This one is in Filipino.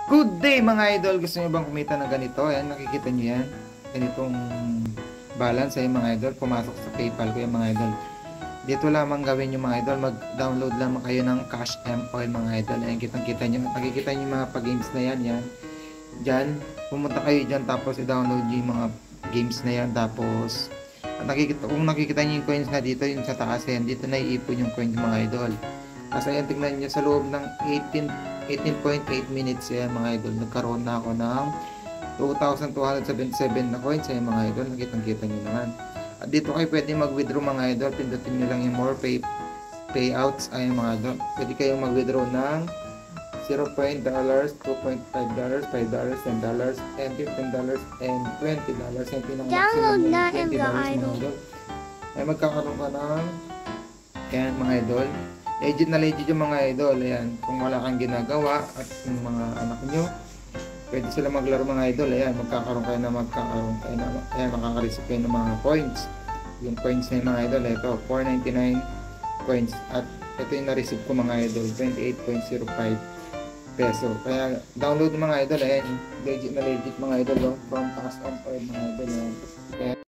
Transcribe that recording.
Good day mga idol! Gusto nyo bang kumita ng ganito? Ayan, nakikita nyo yan. Ganitong balance ay mga idol. Pumasok sa PayPal ko yung mga idol. Dito lamang gawin yung mga idol. Mag-download lamang kayo ng Cash M Oil mga idol. Ayan, kitang-kita nyo. Nakikita nyo yung mga pag-games na yan. Yan. Diyan, pumunta kayo dyan tapos i-download nyo yung mga games na yan. Tapos, kung nakikita nyo yung coins na dito, yung sa taas yan, dito na iipon yung coins mga idol. Kasi ayan, tignan nyo sa loob ng 18.8 minutes yan mga idol. Nagkaroon na ako ng 2,277 na coins yan mga idol. Nakitang-kita nyo naman. At dito kayo pwede mag-withdraw mga idol. Pindutin nyo lang yung more payouts ay mga idol. Pwede kayong mag-withdraw ng $0, $2.5, $5, $10, and $15, and $20. Yung Download na $20 mga mga idol. idol. Ay magkakaroon ka ng yan mga idol. Legit na legit yung mga idol. Ayan, kung wala kang ginagawa at yung mga anak nyo, pwede sila maglaro mga idol. Ayan, magkakaroon kayo na ayan, makaka-receive kayo ng mga coins. Yung coins na yung mga idol, ito, 499 coins. At ito yung na-receive ko mga idol, 28.05 peso. Kaya download mga idol, ayan, legit na legit mga idol, from Cash M Oil mga idol. Ayan. Kaya,